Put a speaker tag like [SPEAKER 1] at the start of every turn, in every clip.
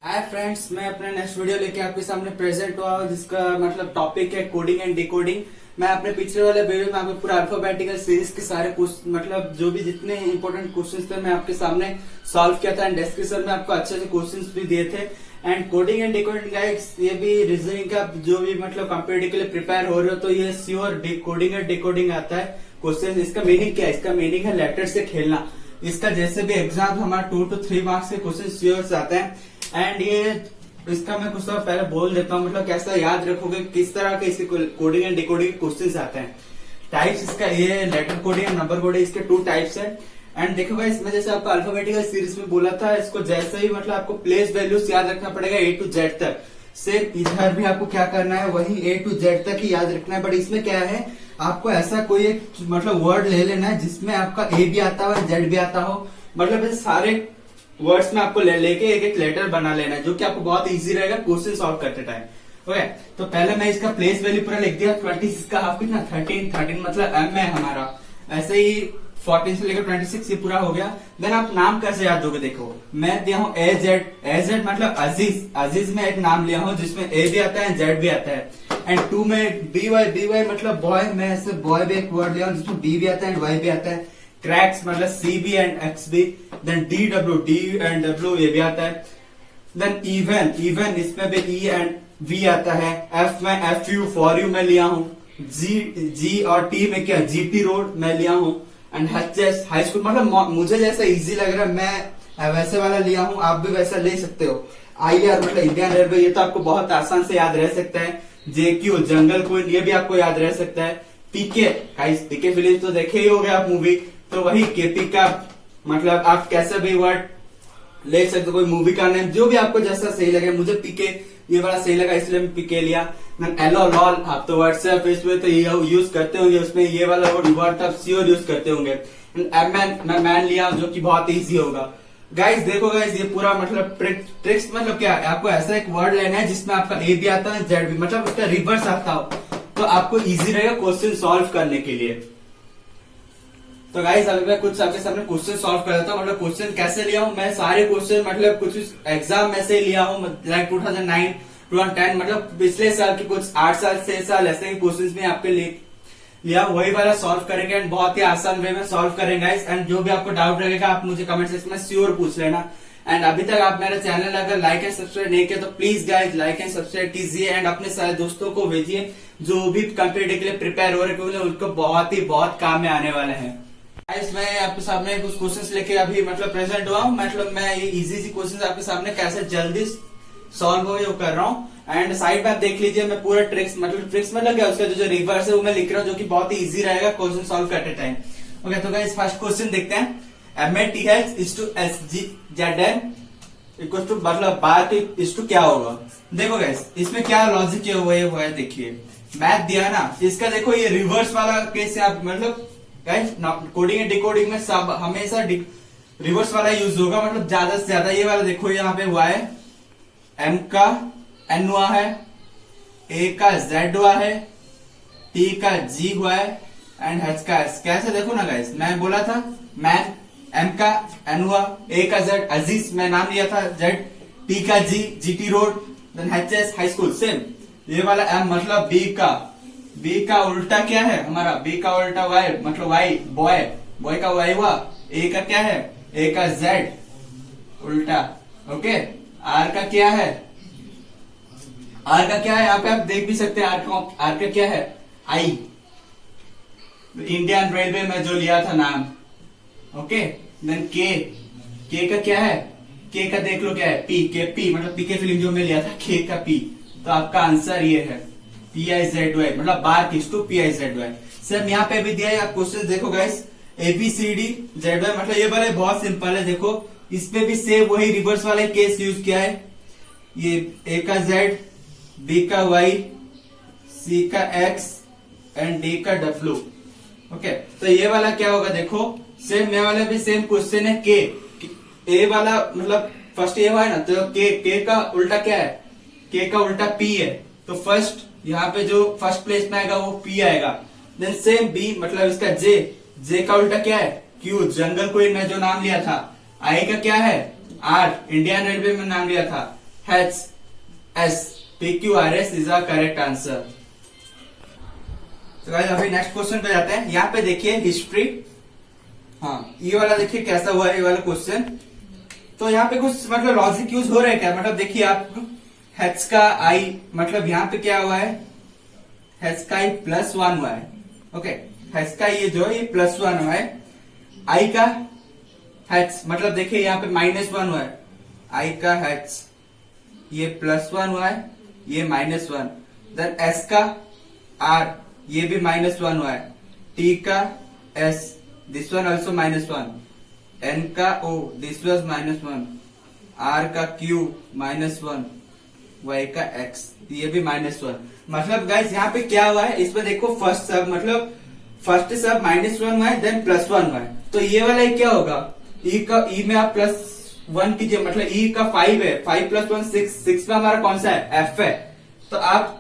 [SPEAKER 1] Hi friends, मैं अपना next video लेके आपके सामने प्रेजेंट हुआ हूँ, जिसका मतलब टॉपिक है कोडिंग एंड डिकोडिंग। मैं अपने पिछले वाले वीडियो में आपको पूरा अल्फाबेटिकल सीरीज के सारे मतलब जो भी जितने इंपॉर्टेंट क्वेश्चंस थे मैं आपके सामने सॉल्व किया था एंड डिस्क्रिप्शन में आपको अच्छे से क्वेश्चंस भी दिए थे। And coding and decoding guys, ये भी रीजनिंग का जो भी मतलब कॉम्पिटिटिव के लिए प्रिपेयर हो रहे हो तो ये श्योर कोडिंग एंड डिकोडिंग आता है क्वेश्चन। इसका मीनिंग क्या है? इसका मीनिंग है लेटर से खेलना। इसका जैसे भी एग्जाम हमारा 2 to 3 मार्क्स के क्वेश्चन श्योर आते हैं। एंड ये इसका मैं कुछ समय पहले बोल देता हूँ, मतलब कैसा याद रखोगे, किस तरह के इसके कोडिंग एंड डिकोडिंग क्वेश्चंस आते हैं। टाइप्स इसका ये letter coding and number coding, इसके 2 टाइप्स है। एंड देखो भाई, इसमें जैसे आपको अल्फाबेटिकल सीरीज में बोला था, इसको जैसे ही मतलब आपको प्लेस वैल्यूज याद रखना पड़ेगा A to Z तक। सिर्फ इधर भी आपको क्या करना है, वही A to Z तक ही याद रखना है। बट इसमें क्या है, आपको ऐसा कोई एक मतलब वर्ड ले लेना है जिसमें आपका A भी आता हो Z भी आता हो। मतलब ऐसे सारे वर्ड्स में आपको लेके एक एक लेटर बना लेना है, जो कि आपको बहुत इजी रहेगा क्वेश्चन सॉल्व करते टाइम। ओके, तो पहले मैं इसका प्लेस वैल्यू पूरा लिख दिया। 26 का हाफ कितना, 13 मतलब M है हमारा। ऐसे ही 14 से लेकर 26 ये पूरा हो गया। देन आप नाम कैसे याद दोगे? देखो, मैं दिया हूँ AZ मतलब अजीज। अजीज में एक नाम लिया हूँ जिसमें A भी आता है Z भी आता है। एंड 2 में BY मतलब बॉय, मैं ऐसे बॉय भी एक वर्ड लिया हूँ जिसमें B भी आता है एंड Y भी आता है। क्रैक्स मतलब CB and XB। Then D and W ये भी आता है। देन इवन इसमें भी E एंड V आता है। F में FU फॉर यू मैं लिया हूँ। G और T में क्या, GT रोड मैं लिया हूँ। एंड HS हाई स्कूल, मतलब मुझे जैसा इजी लग रहा है मैं वैसे वाला लिया हूँ, आप भी वैसा ले सकते हो। IR मतलब इंडियन रेलवे, ये तो आपको बहुत आसान से याद रह सकता है। JQ जंगल क्वीन, ये भी आपको याद रह सकता है। PK फिल्म तो देखे ही हो गए आप मूवी, तो वही KP का मतलब आप कैसे भी वर्ड ले सकते हो, कोई मूवी का नेम, जो भी आपको जैसा सही लगे। मुझे PK ये वाला सही लगा इसलिए मैं PK लिया। LOL आप तो व्हाट्सएप इसमें तो यूज करते होंगे, उसमें ये वाला वर्ड आप श्योर यूज करते होंगे। MN मैं मैन लिया, जो कि बहुत इजी होगा। गाइस देखो गाइस, ये पूरा मतलब ट्रिक्स मतलब क्या है, आपको ऐसा एक वर्ड लेना है जिसमें आपका A भी आता है Z भी, मतलब उसका रिवर्स आता हो, तो आपको इजी रहेगा क्वेश्चन सॉल्व करने के लिए। तो गाइस अभी मैं कुछ आपके सामने क्वेश्चन सॉल्व कर देता हूँ। मतलब क्वेश्चन कैसे लिया हूँ मैं, सारे क्वेश्चन मतलब कुछ एग्जाम में से लिया हूँ, लाइक 2009 2010 मतलब पिछले साल की कुछ 8 साल 6 साल ऐसे क्वेश्चन में आपके लिया, वही वाला सॉल्व करेंगे एंड बहुत ही आसान वे में सॉल्व करेंगे गाइस। एंड जो भी आपको डाउट रहेगा आप मुझे कमेंट सेक्शन में श्योर पूछ लेना। एंड अभी तक आप मेरा चैनल अगर लाइक एंड सब्सक्राइब नहीं किया तो please guys like and subscribe कीजिए एंड अपने सारे दोस्तों को भेजिए जो भी कॉम्पिटिटिव के लिए प्रिपेयर हो रहे हैं, उनको बहुत काम में आने वाले हैं। गाइस मैं आपके सामने कुछ क्वेश्चंस लेके अभी मतलब प्रेजेंट हुआ हूँ। मतलब मैं ये इजी क्वेश्चंस आपके सामने कैसे जल्दी सॉल्व हो ये कर रहा हूँ। एंड साइड में आप देख लीजिए, मैं पूरा ट्रिक्स मतलब क्या, उसका जो रिवर्स है वो मैं लिख रहा हूँ, जो कि बहुत ही इजी रहेगा क्वेश्चन सॉल्व करते टाइम। ओके, तो गाइस फर्स्ट क्वेश्चन देखते हैं। MATH is to SGZN equal to मतलब बार इज टू क्या होगा। देखो गाइस इसमें क्या लॉजिक हुआ है, देखिए मैथ दिया ना, इसका देखो ये रिवर्स वाला केस है। आप मतलब गाइस कोडिंग एंड डिकोडिंग में सब हमेशा रिवर्स वाला यूज होगा, मतलब ज्यादा से ज्यादा। ये वाला देखो यहाँ पे हुआ है, M का N हुआ है, A का Z हुआ है, T का G हुआ है एंड H का S। कैसे देखो ना गाइस, मैं बोला था मैन, M का N हुआ, A का Z अजीज मैं नाम लिया था, Z T का G GT road, then HS high school same. ये वाला M मतलब B का उल्टा क्या है हमारा, B का उल्टा Y मतलब Y बॉय का Y हुआ। A का क्या है, A का Z उल्टा। ओके, R का क्या है, यहाँ पे आप देख भी सकते हैं R का क्या है, I इंडियन रेलवे में जो लिया था नाम। ओके, देन K का क्या है, K का देख लो क्या है, P मतलब PK फिल्म जो में लिया था, K का P। तो आपका आंसर ये है PIZY मतलब बार किस टू PIZY। सर यहाँ पे भी दिया है, आप क्वेश्चन देखो गाइस, ABCDZY मतलब ये वाला बहुत सिंपल है। देखो इसमें भी सेम वही रिवर्स वाले केस यूज किया है। ये A का Z, B का Y, C का X एंड D का W। ओके, तो ये वाला क्या होगा, देखो सेम ये वाला भी सेम क्वेश्चन है। A वाला मतलब फर्स्ट ये हुआ है ना, तो K का उल्टा क्या है, K का उल्टा P है, तो फर्स्ट यहाँ पे जो फर्स्ट प्लेस में आएगा वो P आएगा। देन सेम B मतलब इसका J का उल्टा क्या है, Q जंगल क्वीन में जो नाम लिया था। I का क्या है, R इंडियन रेलवे में नाम लिया था। H S PQRS is a correct answer. तो गाइस अभी नेक्स्ट क्वेश्चन पे जाते हैं। यहाँ पे देखिए हिस्ट्री, हाँ ये वाला देखिए कैसा हुआ है ये वाला क्वेश्चन। तो यहाँ पे कुछ मतलब लॉजिक यूज हो रहा है क्या, मतलब देखिए आप h का i मतलब यहाँ पे क्या हुआ है, h का i +1 हुआ है। ओके, h का ये जो है ये +1 हुआ है, i का h मतलब देखिए यहाँ पे -1 हुआ है, i का h ये +1 हुआ है, ये -1। देन s का r ये भी -1 हुआ है, t का s this one also -1, n का o दिस वाज -1, r का q -1, y का x ये भी -1। मतलब गाइस यहाँ पे क्या हुआ है, इसमें देखो फर्स्ट सब मतलब फर्स्ट सब -1 हुआ है, देन +1 हुआ है। तो ये वाला क्या होगा, e में आप +1 कीजिए, मतलब e का 5 है, 5 + 1 6 में हमारा कौन सा है, f है। तो आप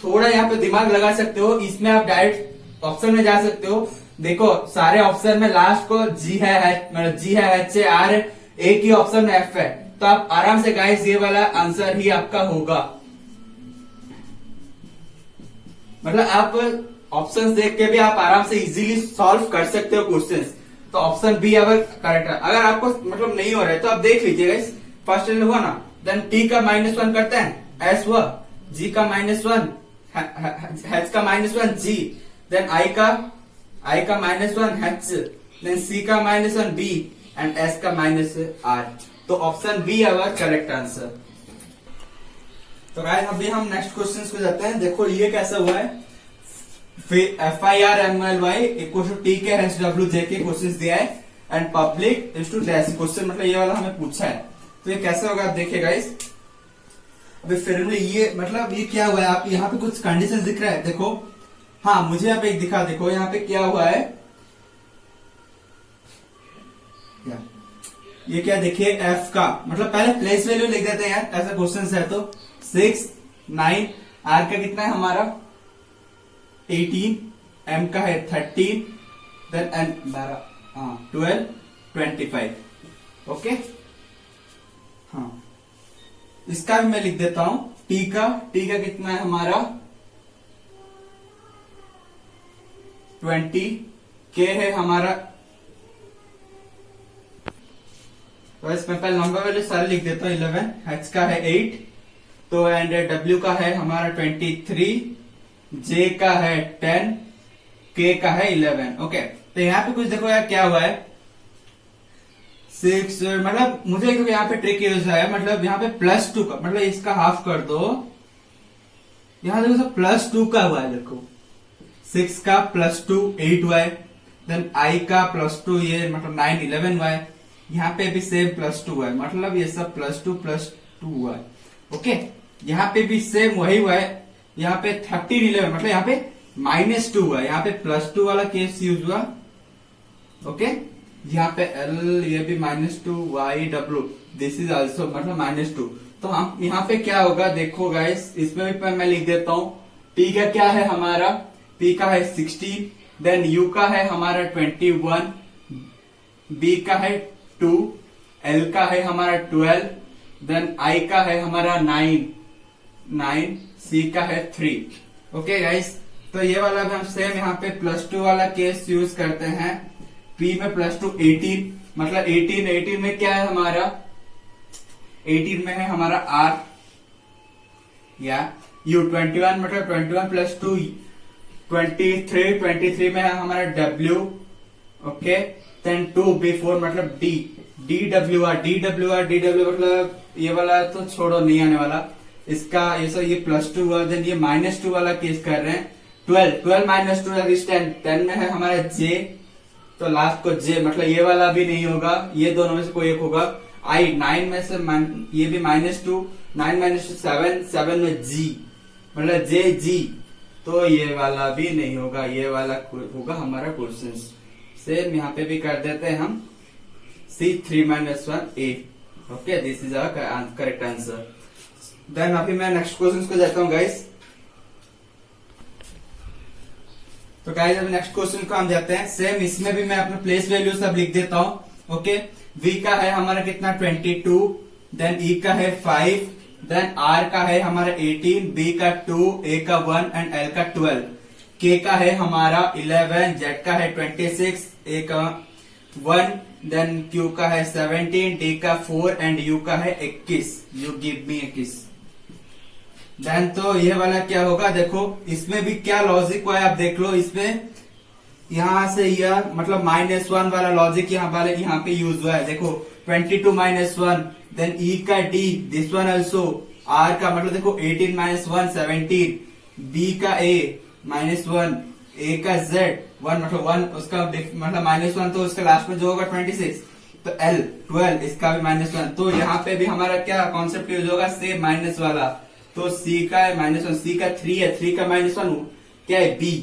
[SPEAKER 1] थोड़ा यहाँ पे दिमाग लगा सकते हो, इसमें आप डायरेक्ट ऑप्शन में जा सकते हो। देखो सारे ऑप्शन में लास्ट को g है मतलब g है, h है, r है, एक ही ऑप्शन में f है। तो आप आराम से गाइस ये वाला आंसर ही आपका होगा। मतलब आप ऑप्शंस देख के भी आप आराम से इजीली सॉल्व कर सकते हो क्वेश्चंस। तो ऑप्शन बी अगर करेक्ट है। अगर आपको मतलब नहीं हो रहा है तो आप देख लीजिए गाइस, फर्स्ट हुआ ना, देन t का -1 करते हैं, s हुआ, g का -1, h का -1 g, देन i का -1 h, देन c का -1 b एंड s का -r। तो option B our correct answer. तो गाइस अभी हम नेक्स्ट क्वेश्चन को जाते हैं। देखो ये कैसा हुआ है, FIRMLY इक्वल टू TKHWJ के क्वेश्चन दिया है and public is to dash question, मतलब ये वाला हमें पूछा है। तो ये कैसा होगा आप देखिए गाइस। अभी फिर ये मतलब ये क्या हुआ है, आप यहाँ पे कुछ कंडीशन दिख रहा है, देखो हाँ मुझे यहाँ पे एक दिखा, देखो यहाँ पे क्या हुआ है, ये क्या देखिए f का मतलब पहले प्लेस वैल्यू लिख देते हैं यार, ऐसा क्वेश्चन है। तो 6 9 r का कितना है हमारा 18, m का है 13, देन n 12 25। ओके हाँ, इसका भी मैं लिख देता हूं, t का कितना है हमारा 20, k है हमारा, तो इसमें पहले नंबर वैल्यू सारे लिख देता हूँ 11, h का है 8, तो एंड w का है हमारा 23, j का है 10, k का है 11। ओके, तो यहाँ पे कुछ देखो यार क्या हुआ है, 6 मतलब मुझे यहाँ पे ट्रिक यूज है, मतलब यहाँ पे +2 का मतलब इसका हाफ कर दो, यहाँ देखो सब +2 का हुआ है, देखो 6 का +2 8 हुआ है, देन i का +2 ये मतलब 9 11 हुआ है, यहाँ पे भी सेम +2 हुआ है, मतलब ये सब +2 हुआ है। ओके, यहाँ पे भी सेम वही हुआ है, यहाँ पे 13 11 मतलब यहाँ पे -2 हुआ है, यहाँ पे +2 वाला केस यूज हुआ। ओके, यहाँ पे l ये भी -2, y w this is also मतलब -2। तो हम यहाँ पे क्या होगा देखो गाइस, इसमें भी मैं लिख देता हूँ, p का क्या है हमारा, p का है 16, देन u का है हमारा 21, b का है 2, L का है हमारा 12, देन I का है हमारा 9, C का है 3। ओके गाइस, तो ये वाला भी हम सेम यहाँ पे +2 वाला केस यूज करते हैं। P में +2 18 मतलब 18 में क्या है हमारा, 18 में है हमारा R, या U 21 मतलब 21 + 2 23 में है हमारा W। ओके, देन 2 B4 मतलब D, DWR मतलब ये वाला तो छोड़ो नहीं आने वाला, इसका ये सब ये +2 हुआ, देन ये -2 वाला केस कर रहे हैं। 12 -2 10 में है हमारा J, तो लास्ट को J मतलब ये वाला भी नहीं होगा, ये दोनों में से कोई एक होगा। I 9 में से ये भी -2, 9 - 7 में G मतलब JG, तो ये वाला भी नहीं होगा, ये वाला होगा हमारा क्वेश्चन। सेम यहाँ पे भी कर देते हैं हम, C3 - 1 A। Okay, this is our correct answer. Then अभी मैं नेक्स्ट क्वेश्चन को जाता हूँ गाइस। तो गाइस अभी नेक्स्ट क्वेश्चन को हम जाते हैं, सेम इसमें भी मैं अपना प्लेस वैल्यू सब लिख देता हूँ। ओके, V का है हमारा कितना 22, देन E का है 5, देन आर का है हमारा 18, बी का 2, ए का 1 एंड एल का 12, के का है हमारा 11, जेड का है 26, ए का 1, देन क्यू का है 17, डी का 4 एंड यू का है 21। You give me 21। देन तो ये वाला क्या होगा, देखो इसमें भी क्या लॉजिक हुआ है आप देख लो। इसमें यहां से यह मतलब -1 वाला लॉजिक यहाँ पे यूज हुआ है। देखो 22 -1, देन ई का D, this one also, R का मतलब देखो 18 -1 17, बी का ए -1, ए का जेड 1 मतलब 1 उसका मतलब -1 तो उसका लास्ट में जो होगा 26, तो एल 12 इसका भी -1। तो यहाँ पे भी हमारा क्या कॉन्सेप्ट यूज होगा, सेम माइनस वाला। तो सी का है -1, सी का 3 है, 3 का -1 क्या है बी,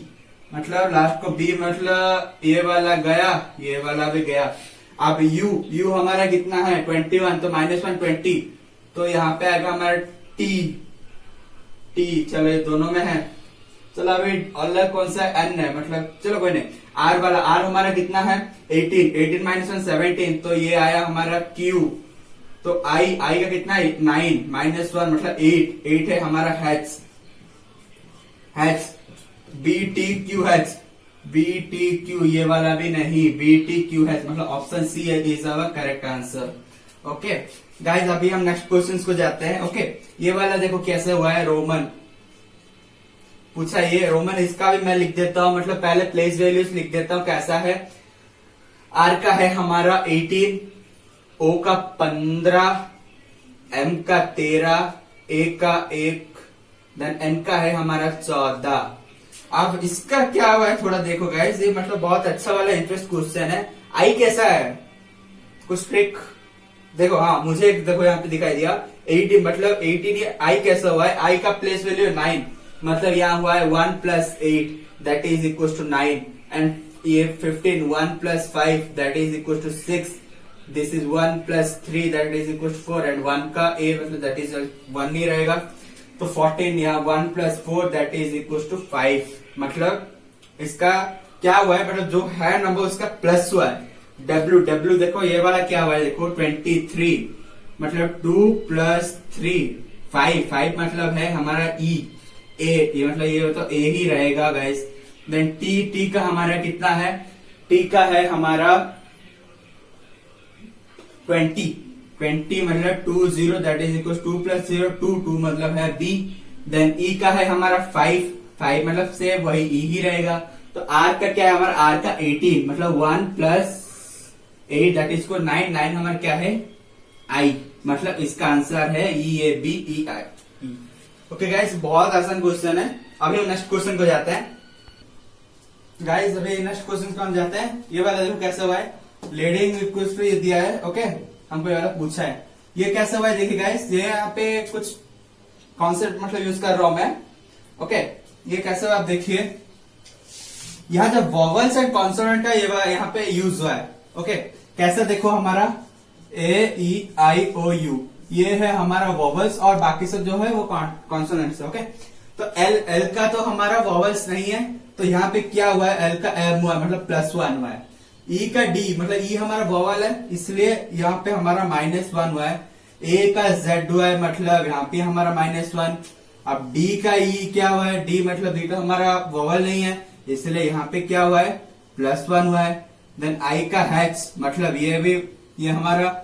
[SPEAKER 1] मतलब लास्ट को बी मतलब ये वाला गया, ये वाला भी गया। अब यू हमारा कितना है 21, तो -1 20, तो यहाँ पे आएगा हमारा टी। चलो ये दोनों में है। चलो अभी अलग कौन सा एन है, मतलब चलो कोई नहीं। आर वाला, आर हमारा कितना है 18 -1 17, तो ये आया हमारा क्यू। तो आई का कितना है 9 -1 मतलब 8 है हमारा हैच। बी टी क्यू ये वाला भी नहीं, बी टी क्यू हैच मतलब option C is our correct answer. Okay guys, अभी हम नेक्स्ट क्वेश्चन को जाते हैं। ओके ये वाला देखो कैसे हुआ है, रोमन पूछा ये रोमन, इसका भी मैं लिख देता हूं, मतलब पहले प्लेस वैल्यूज लिख देता हूं कैसा है। आर का है हमारा 18, ओ का 15, एम का 13, ए का 1, देन एन का है हमारा 14। अब इसका क्या हुआ है थोड़ा देखो गाइस, ये मतलब बहुत अच्छा वाला इंटरेस्ट क्वेश्चन है। आई कैसा है, कुछ ट्रिक देखो। हाँ मुझे देखो यहाँ पे दिखाई दिया 18 मतलब 18, आई कैसा हुआ है, आई का प्लेस वैल्यू 9, मतलब यहाँ हुआ है 1 + 8 that is equal to 9, and ये 15 1 + 5 that is equal to 6, this is 1 + 3 that is equal to 4, and 1 का ए मतलब दैट इज 1 नहीं रहेगा, तो 14 यहाँ 1 + 4 दैट इज इक्वल टू 5। मतलब इसका क्या हुआ है, मतलब जो है नंबर उसका प्लस हुआ है। डब्ल्यू देखो ये वाला क्या हुआ है, देखो 23 मतलब 2 + 3 5 मतलब है हमारा ई, ए ये मतलब ये तो ए ही रहेगा गाइस। देन टी का हमारा कितना है, टी का है हमारा 20 मतलब 20 दैट इज इक्वल 2 + 0 2 मतलब है बी। देन ई का है हमारा 5 मतलब से वही ई ही रहेगा। तो आर का क्या है हमारा, आर का 18 मतलब 1 + 8 दैट इज 9 हमारा क्या है आई, मतलब इसका आंसर है E A B E I. Okay guys, बहुत आसान क्वेश्चन है। अभी हम नेक्स्ट क्वेश्चन को जाते हैं गाइस। अभी नेक्स्ट क्वेश्चन को हम जाते हैं। ये वाला देखो कैसा हुआ है, लीडिंग इक्वल्स टू ये दिया है। ओके हमको ये वाला पूछा है, ये कैसा हुआ है देखिए गाइस, ये यहाँ पे कुछ कॉन्सेप्ट मतलब यूज कर रहा हूं मैं। ओके ये कैसा हुआ आप देखिए, यहाँ जब वॉवल्स एंड कॉन्सोनेंट का ये यहाँ पे यूज हुआ है। ओके कैसा देखो, हमारा ए ई आई ओ यू ये है हमारा वॉवल्स और बाकी सब जो है वो कॉन्सोनेंट्स है। ओके तो एल का तो हमारा वॉवल्स नहीं है, तो यहाँ पे क्या हुआ है, एल का एम हुआ है मतलब +1 हुआ है। ई का डी मतलब ई हमारा वॉवल है, इसलिए यहाँ पे हमारा -1 हुआ है। ए का जेड हुआ है, मतलब यहाँ पे हमारा -1। अब डी का ई क्या हुआ है, डी मतलब डी का हमारा वॉवल नहीं है, इसलिए यहाँ पे क्या हुआ है +1 हुआ है। देन आई का हैच मतलब ये भी ये हमारा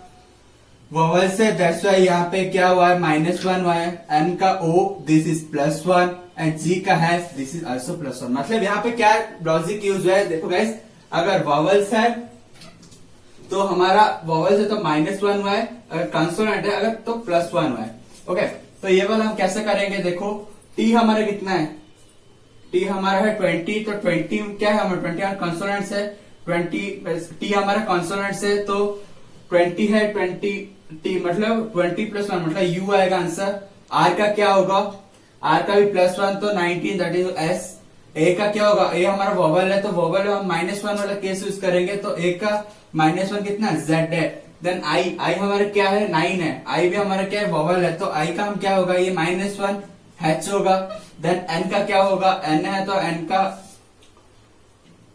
[SPEAKER 1] वॉवल से, दैट्स वाई यहाँ पे क्या हुआ है -1 हुआ है। एन का ओ दिस इज +1 एंड जी का हैच दिस इज आल्सो +1। मतलब यहाँ पे क्या लॉजिक यूज हुआ है, देखो गाइस अगर वॉवल्स है तो हमारा वॉवल्स है तो -1 हुआ है, अगर कंसोनेंट है अगर तो +1 हुआ है। ओके तो ये वाला हम कैसे करेंगे, देखो टी हमारा कितना है, टी हमारा है 20, तो 20 क्या है हमारा 20 कंसोनेंट्स है, 20 टी हमारा कंसोनेंट्स है तो 20 है, 20 टी मतलब 20 + 1 मतलब यू आएगा आंसर। आर का क्या होगा, आर का भी +1 तो 19 दैट इज एस। ए का क्या होगा, ए हमारा वॉवल है तो वॉवल हम -1 वाला केस यूज करेंगे, तो ए का -1 कितना जेड है। देन आई हमारा क्या है 9 है, आई भी हमारा क्या है वॉवल है, तो आई का हम क्या होगा ये -1 हैच होगा। देन एन का क्या होगा, एन है तो एन का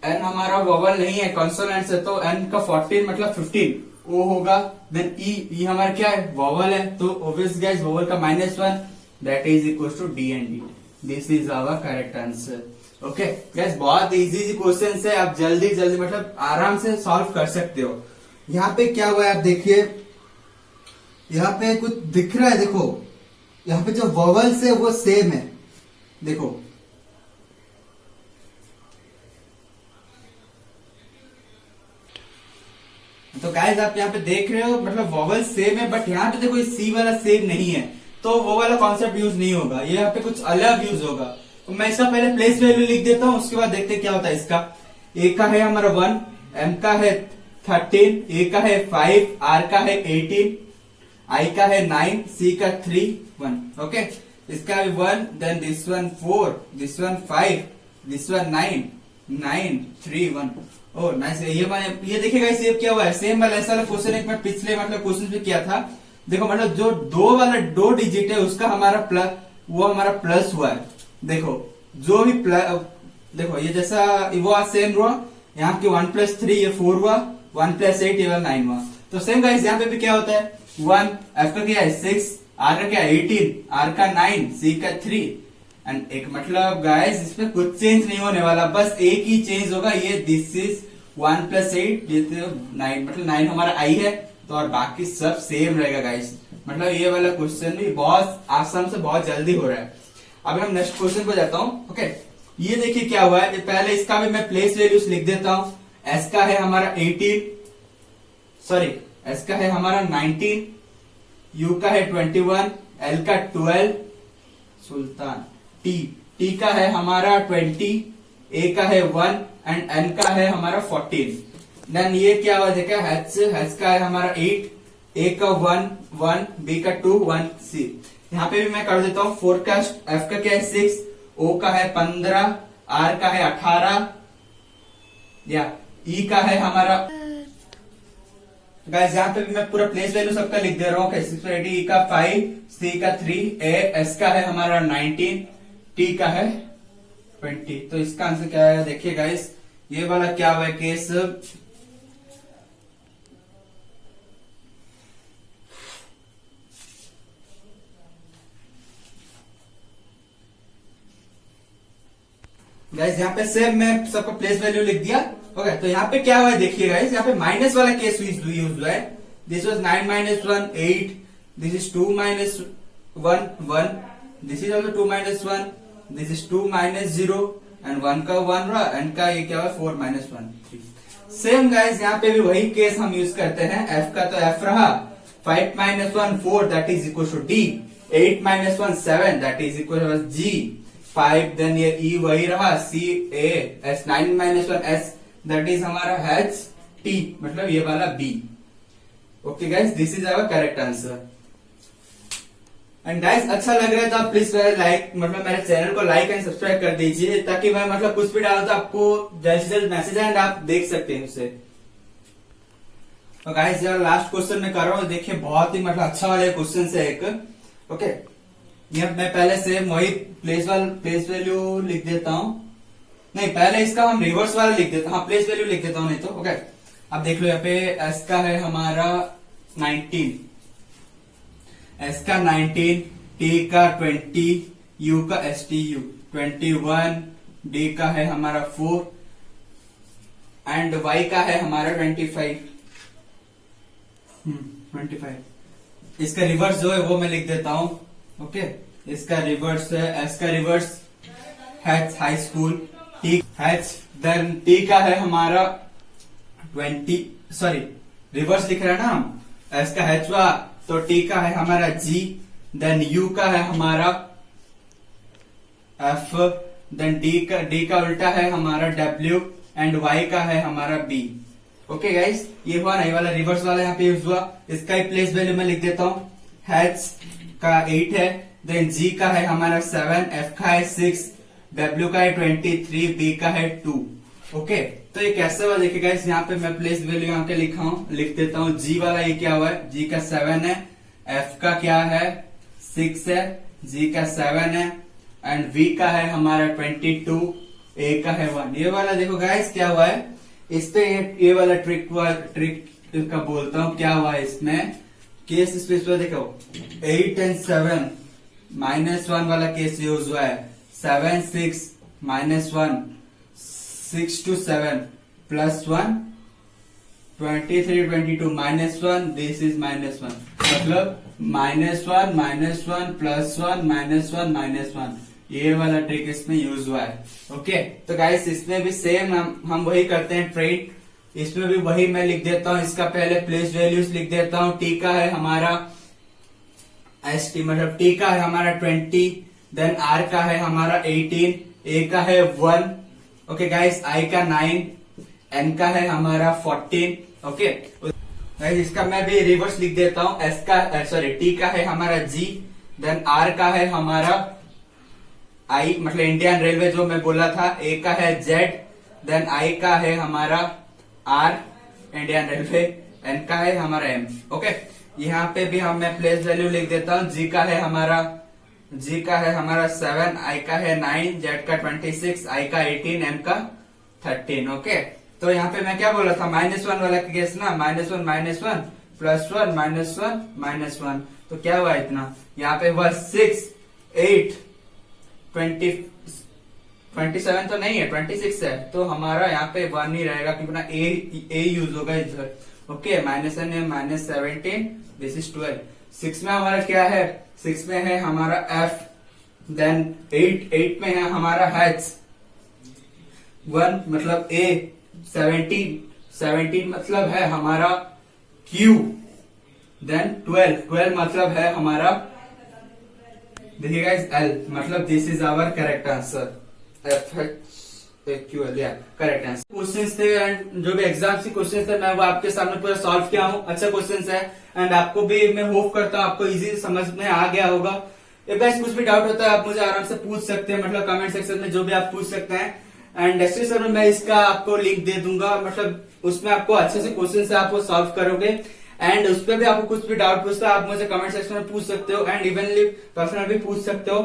[SPEAKER 1] एन हमारा वॉवल नहीं है कॉन्सोनेंट से, तो एन का 14 मतलब 15 ओ होगा, देन ई हमारा क्या है, वॉवल है, तो ऑब्वियस गाइस वॉवल का -1 that is equal to D and D. This is our correct answer. Okay guys, बहुत इजी क्वेश्चन है, आप जल्दी जल्दी मतलब आराम से सॉल्व कर सकते हो। यहाँ पे क्या हुआ है आप देखिए, यहाँ पे कुछ दिख रहा है, देखो यहाँ पे जो वॉवल्स है वो सेम है, देखो तो गाइस आप यहाँ पे देख रहे हो मतलब वॉवल सेम है, बट यहाँ पे देखो सी वाला सेम नहीं है, तो वो वाला कॉन्सेप्ट यूज नहीं होगा, ये यहाँ पे कुछ अलग यूज होगा। तो मैं इसका पहले प्लेस वैल्यू लिख देता हूँ, उसके बाद देखते हैं क्या होता है इसका। ए का है हमारा 1, एम का है 13, ए का है 5, आर का है 18, आई का है 9, सी का 3, 1। ओके, इसका भी 1, then this one 4, this one 5, this one 9, 9, 3, 1। Oh nice. ये देखिएगा इसे क्या हुआ है, सेम वाला ऐसा क्वेश्चन एक मैं पिछले मतलब क्वेश्चन पे किया था। देखो मतलब जो दो डिजिट है उसका हमारा प्लस, वो हमारा प्लस हुआ है। देखो जो भी देखो ये जैसा वो सेम हुआ, यहाँ की 1 + 3 ये 4 हुआ, 1 + 8 ये 9 हुआ। तो सेम गाइस यहाँ पे भी क्या होता है, 1, एफ का क्या है 6, आर का क्या है 18, आर का 9, सी का 3 एंड एक मतलब गाइस इसमें कुछ चेंज नहीं होने वाला, बस एक ही चेंज होगा, ये दिस इज 1 + 8 9, मतलब 9 हमारा आई है, तो और बाकी सब सेम रहेगा गाइस। मतलब ये वाला क्वेश्चन भी बहुत आसान से बहुत जल्दी हो रहा है। अब हम नेक्स्ट क्वेश्चन पे जाता हूँ। ओके, ये देखिए क्या हुआ है, पहले इसका भी मैं प्लेस वैल्यूज लिख देता हूँ। एस का है हमारा 18, सॉरी एस का है हमारा 19, यू का है 21, एल का 12, सुल्तान, टी का है हमारा 20, ए का है 1 एंड एन का है हमारा 14। देन ये क्या हुआ देखा, हैच का है हमारा 8, ए का 1, 1, बी का 2, 1, सी। यहाँ पे भी मैं कर देता हूँ फोरकास्ट। एफ का क्या है 6, ओ का है 15, आर का है 18, या ई का है हमारा गाइस यहाँ पे भी मैं पूरा प्लेस वैल्यू सबका लिख दे रहा हूँ। ई का 5, सी का 3, एस का है हमारा 19, टी का है 20। तो इसका आंसर क्या है देखिए गाइस, ये वाला क्या हुआ है केस, गाइस यहाँ पे सेम मैं सबका प्लेस वैल्यू लिख दिया। ओके, तो यहाँ पे क्या हुआ है देखिए गाइस, यहाँ पे माइनस वाला केस यूज हुआ है। This was 9 - 1 8, this is 2 - 1 1, this is also 2 - 1, this is 2 - 0 and 1 का 1 रहा, एंड का ये क्या हुआ 4 - 1 3। सेम गाइस यहाँ पे भी वही केस हम यूज करते हैं। एफ का तो एफ रहा, 5 - 1 4 that is equal to D, 8 - 1 7 that is equal to G, 5 then ये ई वही रहा, C A, S 9 - 1 S that is हमारा हैच टी, मतलब ये वाला B. Okay guys, this is our correct answer. And guys अच्छा लग रहा है तो आप प्लीज लाइक मतलब मेरे चैनल को लाइक एंड सब्सक्राइब कर दीजिए, ताकि मैं मतलब कुछ भी डालूं तो आपको जल्द से जल्द मैसेज एंड आप देख सकते हैं उसे। तो गाइस यार लास्ट क्वेश्चन में कर रहा हूँ, देखिए बहुत ही मतलब अच्छा वाला क्वेश्चन है एक। ओके, ये मैं पहले से वही प्लेस वैल्यू लिख देता हूँ, नहीं पहले इसका हम रिवर्स वाला लिख देता हूँ, हाँ प्लेस वैल्यू लिख देता हूँ नहीं तो। ओके, अब देख लो यहाँ पे एस का है हमारा 19, एस का 19, टी का 20, यू का STU 21, डी का है हमारा 4 एंड वाई का है हमारा 25। इसका रिवर्स जो है वो मैं लिख देता हूँ। ओके, इसका रिवर्स है, एस का reverse H high school, T H, then T का है हमारा 20, सॉरी रिवर्स लिख रहे हैं ना हम, एस का हैच हुआ तो टी का है हमारा जी, देन यू का है हमारा एफ, देन डी का उल्टा है हमारा डब्ल्यू एंड वाई का है हमारा बी। ओके गाइस, ये हुआ नहीं वाला रिवर्स वाला यहाँ पे यूज हुआ। इसका ही प्लेस वैल्यू मैं लिख देता हूँ, हैच का 8 है, देन जी का है हमारा 7, एफ का है 6, डब्ल्यू का है 23, बी का है 2। ओके, तो ये कैसे हुआ देखिए गाइस, यहाँ पे मैं प्लेस वैल्यू यहाँ पे लिख देता हूँ। जी वाला ये क्या हुआ है, जी का 7 है, एफ का क्या है 6 है, जी का 7 है एंड वी का है हमारा 22, ए का है 1। ये वाला देखो गाइस क्या हुआ है, इस पे ये वाला ट्रिक का बोलता हूँ क्या हुआ इसमें केस स्पेस पर देखो 8 and 7 -1 वाला केस यूज हुआ है। 7 6 -1 6 to 7 +1 23 22 -1 दिस इज -1 मतलब -1 -1 +1 -1 -1 ये वाला ट्रिक इसमें यूज हुआ है। ओके तो गाइस इसमें भी सेम हम वही करते हैं ट्रेड। इसमें भी वही मैं लिख देता हूँ, इसका पहले प्लेस वैल्यूज लिख देता हूँ। टी का है हमारा ST मतलब टी का है हमारा 20, देन R का है हमारा 18, A का है 1, ओके गाइस, I का 9, N का है हमारा 14। ओके गाइस इसका मैं भी रिवर्स लिख देता हूँ। S का सॉरी T का है हमारा G, देन R का है हमारा I मतलब इंडियन रेलवे जो मैं बोला था। A का है Z, देन I का है हमारा R इंडियन रेलवे, N का है हमारा M। ओके यहाँ पे भी हम मैं प्लेस वैल्यू लिख देता हूँ। G का है हमारा 7, I का है 9, Z का 26, I का 18, M का 13। ओके तो यहाँ पे मैं क्या बोला था, -1 वाला केस ना, -1 -1 +1 -1 तो क्या हुआ इतना, यहाँ पे हुआ 6 8 27 तो नहीं है 26 है, तो हमारा यहाँ पे 1 ही रहेगा क्योंकि ना ए यूज होगा इधर। ओके -1 है -17 दिस इज 12। 6 में हमारा क्या है, 6 में है हमारा F, देन 8 में है हमारा H, 1 मतलब A, 17 मतलब है हमारा Q, देन 12 मतलब है हमारा देखिएगा L मतलब this is our correct answer. FHQL correct answer. Questions थे एंड जो भी एग्जाम से क्वेश्चंस थे मैं वो आपके सामने पूरा सॉल्व किया हूँ। अच्छा क्वेश्चंस है एंड आपको भी मैं होप करता हूँ आपको इजी समझ में आ गया होगा। if guys कुछ भी डाउट होता है आप मुझे आराम से पूछ सकते हैं, मतलब कमेंट सेक्शन में जो भी आप पूछ सकते हैं एंड डिस्क्रिप्शन में मैं इसका आपको लिंक दे दूंगा, मतलब उसमें आपको अच्छे से क्वेश्चन से आप वो सॉल्व करोगे एंड उस पर भी आपको कुछ भी डाउट पूछता है आप मुझे कमेंट सेक्शन में पूछ सकते हो एंड इवनली पर्सनल भी पूछ सकते हो।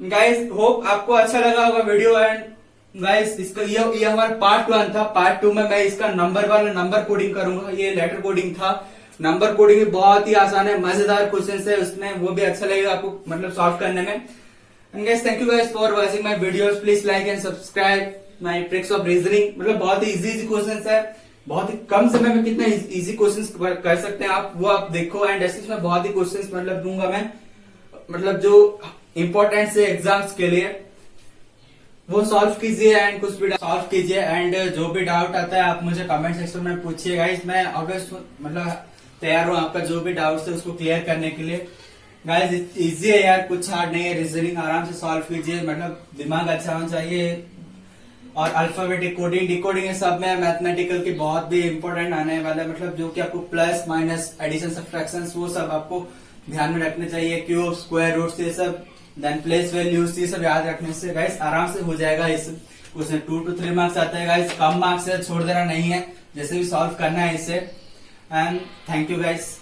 [SPEAKER 1] गाइस होप आपको अच्छा लगा होगा वीडियो एंड गाइस इसका ये हमारा पार्ट 1 था। पार्ट 2 में मैं इसका नंबर कोडिंग करूंगा। ये लेटर कोडिंग था, नंबर कोडिंग भी बहुत ही आसान है, मजेदार क्वेश्चन है उसमें, वो भी अच्छा लगेगा आपको मतलब सॉल्व करने में। And guys thank you guys for watching my videos, please like and subscribe my tricks of reasoning. मतलब बहुत ही इजी क्वेश्चन है, बहुत ही कम समय में कितना इजी क्वेश्चंस कर सकते हैं आप, वो आप देखो एंड डिस्क्रिप्शन में बहुत ही क्वेश्चंस मतलब दूंगा मैं, मतलब जो इंपॉर्टेंट से एग्जाम्स के लिए वो सॉल्व कीजिए एंड कुछ भी सॉल्व कीजिए एंड जो भी डाउट आता है आप मुझे कमेंट सेक्शन में पूछिए। गाइस मैं ऑलवेज मतलब तैयार हूँ आपका जो भी डाउट है उसको क्लियर करने के लिए। गाइस इजी है यार, कुछ हार्ड नहीं है, रीजनिंग आराम से सॉल्व कीजिए, मतलब दिमाग अच्छा होना चाहिए। और अल्फाबेटिक कोडिंग डिकोडिंग सब में मैथमेटिकल की बहुत भी इंपॉर्टेंट आने वाला है, मतलब जो कि आपको प्लस माइनस एडिशन सब्ट्रैक्शन वो सब आपको ध्यान में रखने चाहिए, क्यूब स्क्वायर रूट्स ये सब, देन प्लेस वैल्यूज ये सब याद रखने से गाइस आराम से हो जाएगा। इस उसमें 2 to 3 मार्क्स आते हैं गाइस, कम मार्क्स है छोड़ देना नहीं है, जैसे भी सॉल्व करना है इसे। And thank you guys.